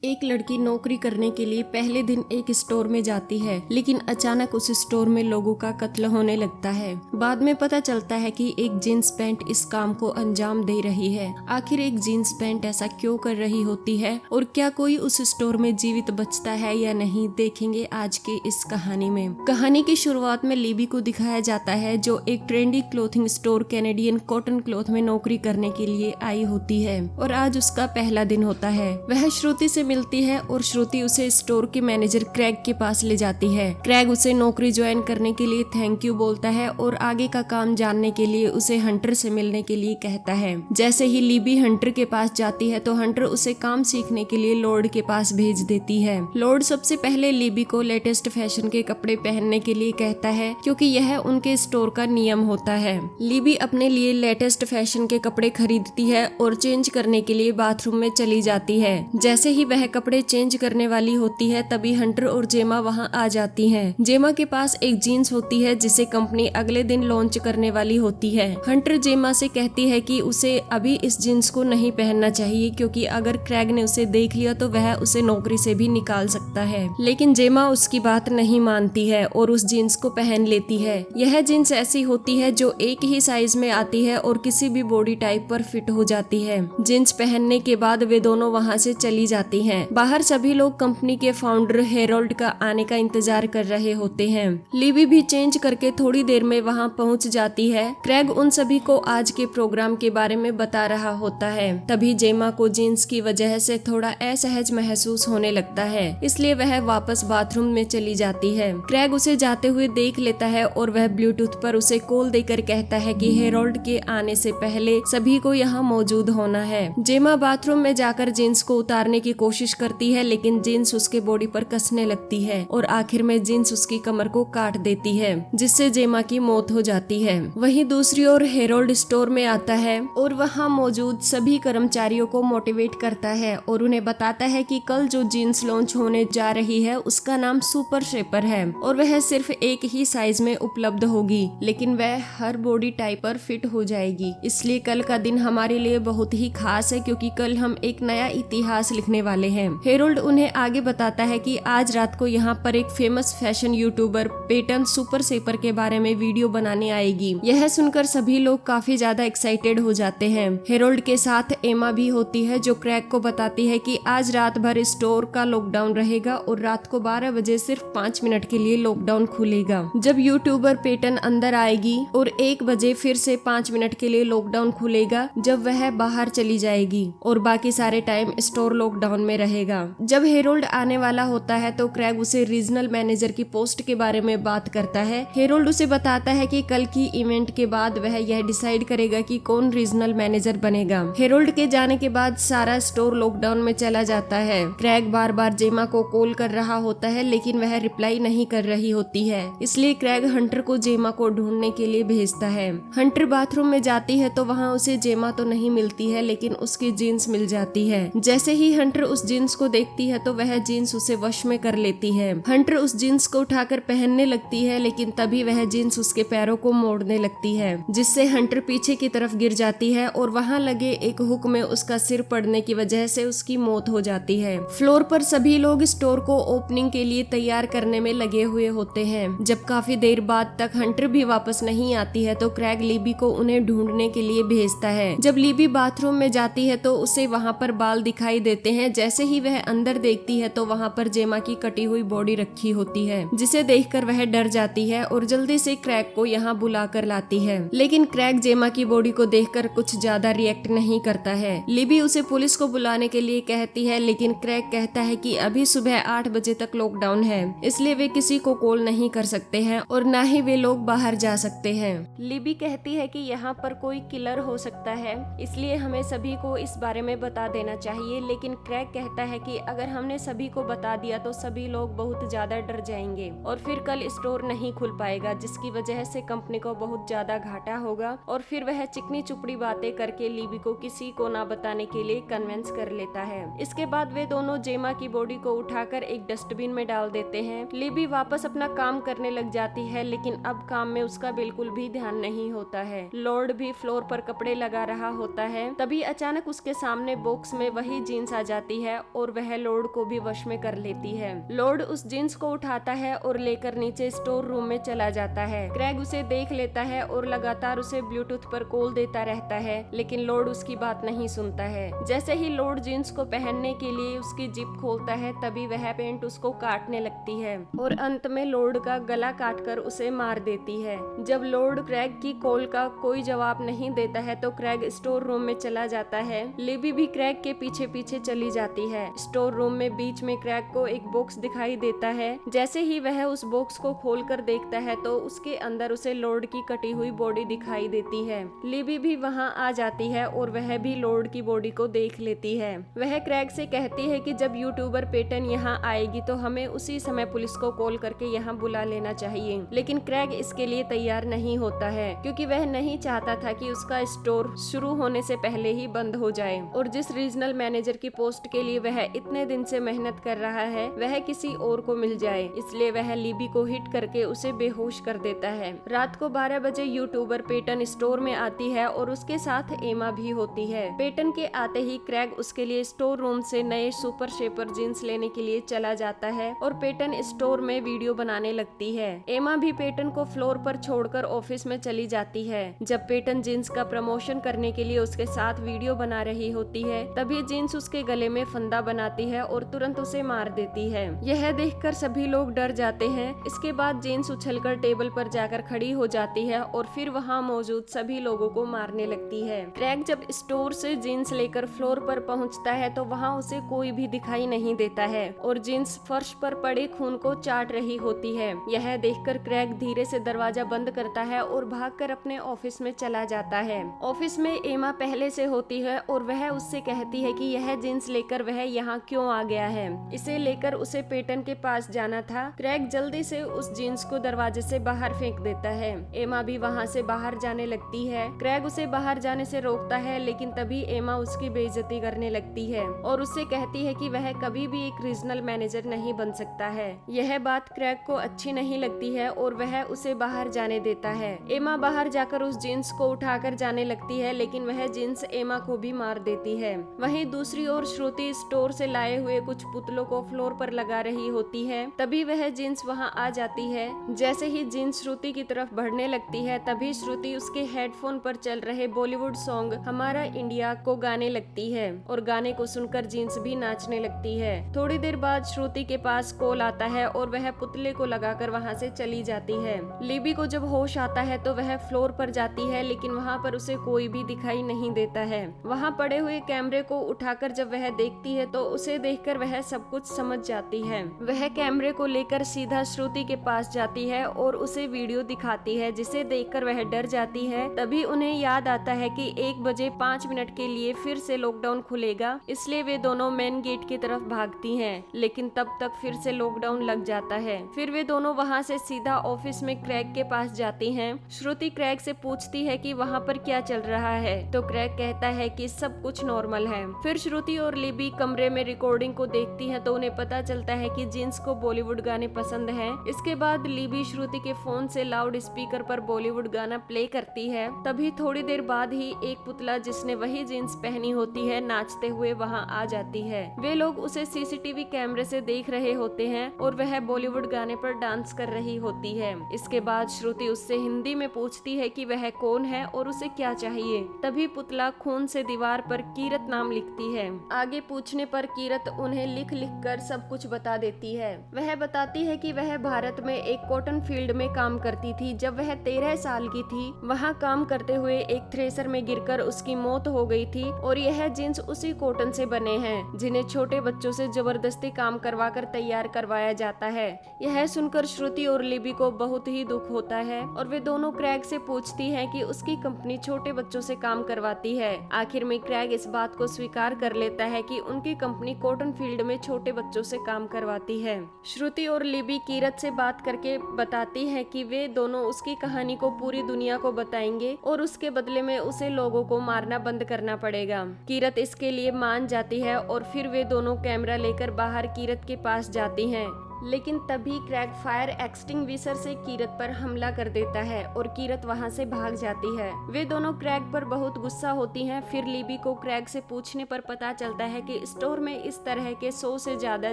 एक लड़की नौकरी करने के लिए पहले दिन एक स्टोर में जाती है, लेकिन अचानक उस स्टोर में लोगों का कत्ल होने लगता है। बाद में पता चलता है कि एक जींस पैंट इस काम को अंजाम दे रही है। आखिर एक जींस पैंट ऐसा क्यों कर रही होती है और क्या कोई उस स्टोर में जीवित बचता है या नहीं, देखेंगे आज के इस कहानी में। कहानी की शुरुआत में लिबी को दिखाया जाता है, जो एक trendy clothing store Canadian cotton cloth में नौकरी करने के लिए आई होती है और आज उसका पहला दिन होता है। वह श्रुति से मिलती है और श्रुति उसे स्टोर के मैनेजर क्रैग के पास ले जाती है। क्रैग उसे नौकरी ज्वाइन करने के लिए थैंक यू बोलता है और आगे का काम जानने के लिए उसे हंटर से मिलने के लिए कहता है। जैसे ही लिबी हंटर के पास जाती है तो हंटर उसे काम सीखने के लिए लॉर्ड के पास भेज देती है। लॉर्ड सबसे पहले लिबी को लेटेस्ट फैशन के कपड़े पहनने के लिए कहता है, क्योंकि यह उनके स्टोर का नियम होता है। लिबी अपने लिए लेटेस्ट फैशन के कपड़े खरीदती है और चेंज करने के लिए बाथरूम में चली जाती है। जैसे ही वह कपड़े चेंज करने वाली होती है तभी हंटर और जेमा वहां आ जाती हैं। जेमा के पास एक जीन्स होती है जिसे कंपनी अगले दिन लॉन्च करने वाली होती है। हंटर जेमा से कहती है कि उसे अभी इस जीन्स को नहीं पहनना चाहिए, क्योंकि अगर क्रैग ने उसे देख लिया तो वह उसे नौकरी से भी निकाल सकता है। लेकिन जेमा उसकी बात नहीं मानती है और उस जीन्स को पहन लेती है। यह जीन्स ऐसी होती है जो एक ही साइज में आती है और किसी भी बॉडी टाइप पर फिट हो जाती है। जीन्स पहनने के बाद वे दोनों वहां से चली जाती हैं। बाहर सभी लोग कंपनी के फाउंडर हेरोल्ड का आने का इंतजार कर रहे होते हैं। लिबी भी चेंज करके थोड़ी देर में वहां पहुंच जाती है। क्रैग उन सभी को आज के प्रोग्राम के बारे में बता रहा होता है। तभी जेमा को जीन्स की वजह से थोड़ा असहज महसूस होने लगता है, इसलिए वह वापस बाथरूम में चली जाती है। क्रैग उसे जाते हुए देख लेता है और वह ब्लूटूथ पर उसे कॉल देकर कहता है कि हेरोल्ड के आने से पहले सभी को यहाँ मौजूद होना है। जेमा बाथरूम में जाकर जीन्स को उतारने की कोशिश करती है, लेकिन जीन्स उसके बॉडी पर कसने लगती है और आखिर में जीन्स उसकी कमर को काट देती है, जिससे जेमा की मौत हो जाती है। वहीं दूसरी ओर हेरोल्ड स्टोर में आता है और वहां मौजूद सभी कर्मचारियों को मोटिवेट करता है और उन्हें बताता है कि कल जो जीन्स लॉन्च होने जा रही है उसका नाम सुपर शेपर है और वह सिर्फ एक ही साइज में उपलब्ध होगी, लेकिन वह हर बॉडी टाइप पर फिट हो जाएगी। इसलिए कल का दिन हमारे लिए बहुत ही खास है, क्योंकि कल हम एक नया इतिहास लिखने वाले हैं। हेरोल्ड उन्हें आगे बताता है कि आज रात को यहाँ पर एक famous fashion YouTuber Patton super shaper के बारे में वीडियो बनाने आएगी। यह सुनकर सभी लोग काफी ज्यादा एक्साइटेड हो जाते हैं। हेरोल्ड के साथ एमा भी होती है, जो क्रैग को बताती है कि आज रात भर स्टोर का लॉकडाउन रहेगा और रात को 12 बजे सिर्फ 5 मिनट के लिए लॉकडाउन खुलेगा। जब यूट्यूबर पेटन अंदर आएगी और 1 बजे फिर से 5 मिनट के लिए लॉकडाउन खुलेगा, जब वह बाहर चली जाएगी और बाकी सारे टाइम स्टोर लॉकडाउन में रहेगा। जब हेरोल्ड आने वाला होता है तो क्रैग उसे रीजनल मैनेजर की पोस्ट के बारे में बात करता है। हेरोल्ड उसे बताता है कि कल की इवेंट के बाद वह यह डिसाइड करेगा कि कौन रीजनल मैनेजर बनेगा। हेरोल्ड के जाने के बाद सारा स्टोर लॉकडाउन में चला जाता है। क्रैग बार बार जेमा को कॉल कर रहा होता है, लेकिन वह रिप्लाई नहीं कर रही होती है, इसलिए क्रैग हंटर को जेमा को ढूंढने के लिए भेजता है। हंटर बाथरूम में जाती है तो वहाँ उसे जेमा तो नहीं मिलती है, लेकिन उसकी जीन्स मिल जाती है। जैसे ही हंटर उस जीन्स को देखती है तो वह जीन्स उसे वश में कर लेती है। हंटर उस जीन्स को उठाकर पहनने लगती है, लेकिन तभी वह जीन्स उसके पैरों को मोड़ने लगती है, जिससे हंटर पीछे की तरफ गिर जाती है और वहां लगे एक हुक में उसका सिर पड़ने की वजह से उसकी मौत हो जाती है। फ्लोर पर सभी लोग स्टोर को ओपनिंग के लिए तैयार करने में लगे हुए होते हैं। जब काफी देर बाद तक हंटर भी वापस नहीं आती है तो क्रैग लिबी को उन्हें ढूंढने के लिए भेजता है। जब लिबी बाथरूम में जाती है तो उसे वहां पर बाल दिखाई देते हैं। जैसे ही वह अंदर देखती है तो वहां पर जेमा की कटी हुई बॉडी रखी होती है, जिसे देखकर वह डर जाती है और जल्दी से क्रैग को यहाँ बुला कर लाती है। लेकिन क्रैग जेमा की बॉडी को देखकर कुछ ज्यादा रिएक्ट नहीं करता है। लिबी उसे पुलिस को बुलाने के लिए कहती है, लेकिन क्रैग कहता है कि अभी सुबह 8 बजे तक लॉकडाउन है, इसलिए वे किसी को कॉल नहीं कर सकते हैं और न ही वे लोग बाहर जा सकते हैं। लिबी कहती है कि यहाँ पर कोई किलर हो सकता है, इसलिए हमें सभी को इस बारे में बता देना चाहिए। लेकिन क्रैग कहता है कि अगर हमने सभी को बता दिया तो सभी लोग बहुत ज्यादा डर जाएंगे और फिर कल स्टोर नहीं खुल पाएगा, जिसकी वजह से कंपनी को बहुत ज्यादा घाटा होगा। और फिर वह चिकनी चुपड़ी बातें करके लिबी को किसी को ना बताने के लिए कन्विंस कर लेता है। इसके बाद वे दोनों जेमा की बॉडी को उठाकर एक डस्टबिन में डाल देते हैं। लिबी वापस अपना काम करने लग जाती है, लेकिन अब काम में उसका बिल्कुल भी ध्यान नहीं होता है। लॉर्ड भी फ्लोर पर कपड़े लगा रहा होता है। तभी अचानक उसके सामने बॉक्स में वही जीन्स आ जाती है है और वह लॉर्ड को भी वश में कर लेती है। लॉर्ड उस जींस को उठाता है और लेकर नीचे स्टोर रूम में चला जाता है। क्रैग उसे देख लेता है और लगातार उसे ब्लूटूथ पर कॉल देता रहता है, लेकिन लॉर्ड उसकी बात नहीं सुनता है। जैसे ही लॉर्ड जींस को पहनने के लिए उसकी जिप खोलता है, तभी वह पेंट उसको काटने लगती है और अंत में लॉर्ड का गला काटकर उसे मार देती है। जब लॉर्ड क्रैग की कॉल का कोई जवाब नहीं देता है तो क्रैग स्टोर रूम में चला जाता है। लिबी भी क्रैग के पीछे पीछे चली जाती है। स्टोर रूम में बीच में क्रैग को एक बॉक्स दिखाई देता है। जैसे ही वह उस बॉक्स को खोलकर देखता है तो उसके अंदर उसे लॉर्ड की कटी हुई बॉडी दिखाई देती है। लिबी भी वहां आ जाती है और वह भी लॉर्ड की बॉडी को देख लेती है। वह क्रैग से कहती है कि जब यूट्यूबर पेटन यहाँ आएगी तो हमें उसी समय पुलिस को कॉल करके यहाँ बुला लेना चाहिए, लेकिन क्रैग इसके लिए तैयार नहीं होता है क्योंकि वह नहीं चाहता था कि उसका स्टोर शुरू होने से पहले ही बंद हो जाए और जिस रीजनल मैनेजर की पोस्ट के लिए वह इतने दिन से मेहनत कर रहा है वह किसी और को मिल जाए। इसलिए वह लिबी को हिट करके उसे बेहोश कर देता है। रात को 12 बजे यूट्यूबर पेटन स्टोर में आती है और उसके साथ एमा भी होती है। पेटन के आते ही क्रैग उसके लिए स्टोर रूम से नए सुपर शेपर जींस लेने के लिए चला जाता है और पेटन स्टोर में वीडियो बनाने लगती है। एमा भी पेटन को फ्लोर पर छोड़कर ऑफिस में चली जाती है। जब पेटन जींस का प्रमोशन करने के लिए उसके साथ वीडियो बना रही होती है, तभी जींस उसके गले में फंदा बनाती है और तुरंत उसे मार देती है। यह देखकर सभी लोग डर जाते हैं। इसके बाद जींस उछलकर टेबल पर जाकर खड़ी हो जाती है और फिर वहां मौजूद सभी लोगों को मारने लगती है। क्रैग जब स्टोर से जींस लेकर फ्लोर पर पहुंचता है तो वहां उसे कोई भी दिखाई नहीं देता है और जींस फर्श पर पड़े खून को चाट रही होती है। यह देखकर क्रैग धीरे से दरवाजा बंद करता है और भागकर अपने ऑफिस में चला जाता है। ऑफिस में एमा पहले से होती है और वह उससे कहती है कि यह जींस लेकर वह यहाँ क्यों आ गया है। इसे लेकर उसे पेटन के पास जाना था। क्रैग जल्दी से उस जींस को दरवाजे से बाहर फेंक देता है। एमा भी वहाँ से बाहर जाने लगती है। क्रैग उसे बाहर जाने से रोकता है, लेकिन तभी एमा उसकी बेइज्जती करने लगती है और उससे कहती है कि वह कभी भी एक रीजनल मैनेजर नहीं बन सकता है। यह बात क्रैग को अच्छी नहीं लगती है और वह उसे बाहर जाने देता है। एमा बाहर जाकर उस जींस को उठाकर जाने लगती है, लेकिन वह जींस एमा को भी मार देती है। वहीं दूसरी ओर श्रुति स्टोर से लाए हुए कुछ पुतलों को फ्लोर पर लगा रही होती है। तभी वह जींस वहां आ जाती है। जैसे ही जींस श्रुति की तरफ बढ़ने लगती है, तभी श्रुति उसके हेडफोन पर चल रहे बॉलीवुड सॉन्ग हमारा इंडिया को गाने लगती है और गाने को सुनकर जींस भी नाचने लगती है। थोड़ी देर बाद श्रुति के पास कॉल आता है और वह पुतले को लगाकर वहां से चली जाती है। लिबी को जब होश आता है तो वह फ्लोर पर जाती है, लेकिन वहां पर उसे कोई भी दिखाई नहीं देता है। वहां पड़े हुए कैमरे को उठाकर जब वह देखती है तो उसे देखकर वह सब कुछ समझ जाती है। वह कैमरे को लेकर सीधा श्रुति के पास जाती है और उसे वीडियो दिखाती है, जिसे देखकर वह डर जाती है। तभी उन्हें याद आता है कि 1 बजे 5 मिनट के लिए फिर से लॉकडाउन खुलेगा, इसलिए वे दोनों मेन गेट की तरफ भागती हैं, लेकिन तब तक फिर से लॉकडाउन लग जाता है। फिर वे दोनों वहां से सीधा ऑफिस में क्रैग के पास जाती हैं। श्रुति क्रैग से पूछती है कि वहां पर क्या चल रहा है, तो क्रैग कहता है कि सब कुछ नॉर्मल है। फिर श्रुति और लिबी कमरे में रिकॉर्डिंग को देखती हैं तो उन्हें पता चलता है कि जींस को बॉलीवुड गाने पसंद हैं। इसके बाद लिबी श्रुति के फोन से लाउड स्पीकर पर बॉलीवुड गाना प्ले करती है। तभी थोड़ी देर बाद ही एक पुतला जिसने वही जींस पहनी होती है नाचते हुए वहां आ जाती है। वे लोग उसे सीसीटीवी कैमरे से देख रहे होते हैं और वह बॉलीवुड गाने पर डांस कर रही होती है। इसके बाद श्रुति उससे हिंदी में पूछती है कि वह कौन है और उसे क्या चाहिए। तभी पुतला खून से दीवार पर कीरत नाम लिखती है। आगे पूछने पर कीरत उन्हें लिख लिख कर सब कुछ बता देती है। वह बताती है कि वह भारत में एक कॉटन फील्ड में काम करती थी। जब वह 13 साल की थी, वहाँ काम करते हुए एक थ्रेसर में गिरकर उसकी मौत हो गई थी और यह जींस उसी कॉटन से बने हैं जिन्हें छोटे बच्चों से जबरदस्ती काम करवा कर तैयार करवाया जाता है। यह सुनकर श्रुति और लिबी को बहुत ही दुख होता है और वे दोनों क्रैग से पूछती हैं कि उसकी कंपनी छोटे बच्चों से काम करवाती है। आखिर में क्रैग इस बात को स्वीकार कर लेता है कि उनकी कंपनी कॉटन फील्ड में छोटे बच्चों से काम करवाती है। श्रुति और लिबी कीरत से बात करके बताती है कि वे दोनों उसकी कहानी को पूरी दुनिया को बताएंगे और उसके बदले में उसे लोगों को मारना बंद करना पड़ेगा। कीरत इसके लिए मान जाती है और फिर वे दोनों कैमरा लेकर बाहर कीरत के पास जाती हैं। लेकिन तभी क्रैग फायर एक्सटिंग्विशर से कीरत पर हमला कर देता है और कीरत वहां से भाग जाती है। वे दोनों क्रैग पर बहुत गुस्सा होती हैं। फिर लिबी को क्रैग से पूछने पर पता चलता है कि स्टोर में इस तरह के 100 से ज्यादा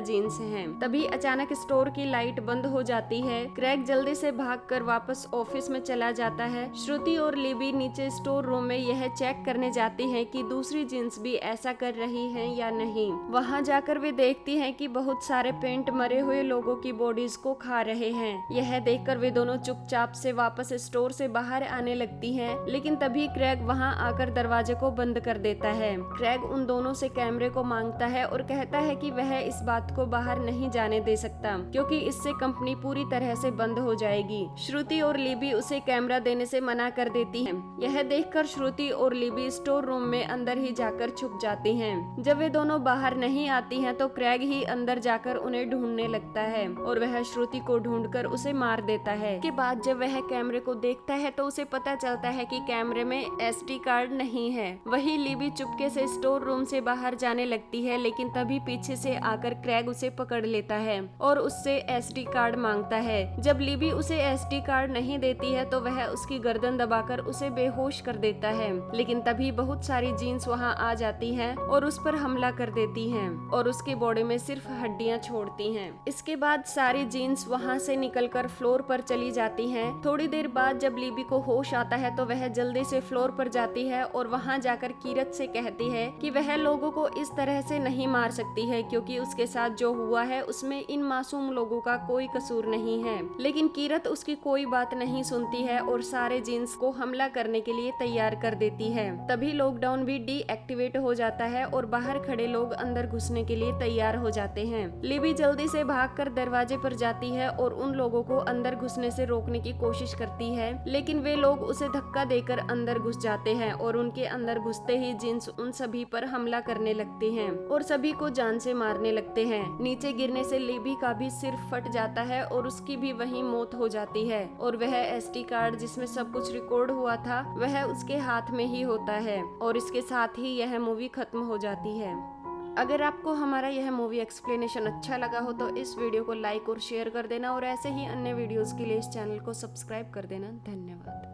जीन्स हैं। तभी अचानक स्टोर की लाइट बंद हो जाती है। क्रैग जल्दी से भागकर वापस ऑफिस में चला जाता है। श्रुति और लिबी नीचे स्टोर रूम में यह चेक करने जाती हैं कि दूसरी जीन्स भी ऐसा कर रही हैं या नहीं। वहां जाकर वे देखती हैं कि बहुत सारे पेंट मरे हुए लोगों की बॉडीज को खा रहे हैं। यह देखकर वे दोनों चुपचाप से वापस स्टोर से बाहर आने लगती हैं, लेकिन तभी क्रैग वहां आकर दरवाजे को बंद कर देता है। क्रैग उन दोनों से कैमरे को मांगता है और कहता है कि वह इस बात को बाहर नहीं जाने दे सकता क्योंकि इससे कंपनी पूरी तरह से बंद हो जाएगी। श्रुति और लिबी उसे कैमरा देने से मना कर देती हैं। यह देखकर श्रुति और लिबी स्टोर रूम में अंदर ही जाकर छुप जाती हैं। जब वे दोनों बाहर नहीं आती हैं तो क्रैग ही अंदर जाकर उन्हें ढूंढने लगता है और वह श्रुति को ढूंढकर उसे मार देता है। के बाद जब वह कैमरे को देखता है तो उसे पता चलता है कि कैमरे में SD कार्ड नहीं है। वही लिबी चुपके से स्टोर रूम से बाहर जाने लगती है, लेकिन तभी पीछे से आकर क्रैग उसे पकड़ लेता है और उससे SD कार्ड मांगता है। जब लिबी उसे SD कार्ड नहीं देती है तो वह उसकी गर्दन दबाकर उसे बेहोश कर देता है, लेकिन तभी बहुत सारी जीन्स वहां आ जाती हैं और उस पर हमला कर देती हैं और उसकी बॉडी में सिर्फ हड्डियां छोड़ती हैं। इसके बाद सारी जीन्स वहां से निकलकर फ्लोर पर चली जाती हैं। थोड़ी देर बाद जब लिबी को होश आता है तो वह जल्दी से फ्लोर पर जाती है और वहां जाकर कीरत से कहती है कि वह लोगों को इस तरह से नहीं मार सकती है क्योंकि उसके साथ जो हुआ है उसमें इन मासूम लोगों का कोई कसूर नहीं है। लेकिन कीरत उसकी कोई बात नहीं सुनती है और सारे जीन्स को हमला करने के लिए तैयार कर देती है। तभी लॉकडाउन भी डीएक्टिवेट हो जाता है और बाहर खड़े लोग अंदर घुसने के लिए तैयार हो जाते हैं। लिबी जल्दी से भागकर दरवाजे पर जाती है और उन लोगों को अंदर घुसने से रोकने की कोशिश करती है, लेकिन वे लोग उसे धक्का देकर अंदर घुस जाते हैं और उनके अंदर घुसते ही जीन्स उन सभी पर हमला करने लगते हैं और सभी को जान से मारने लगते हैं। नीचे गिरने से लिबी का भी सिर फट जाता है और उसकी भी वहीं मौत हो जाती है और वह SD कार्ड जिसमें सब कुछ रिकॉर्ड हुआ था वह उसके हाथ में ही होता है और इसके साथ ही यह मूवी खत्म हो जाती है। अगर आपको हमारा यह मूवी एक्सप्लेनेशन अच्छा लगा हो तो इस वीडियो को लाइक और शेयर कर देना और ऐसे ही अन्य वीडियोस के लिए इस चैनल को सब्सक्राइब कर देना। धन्यवाद।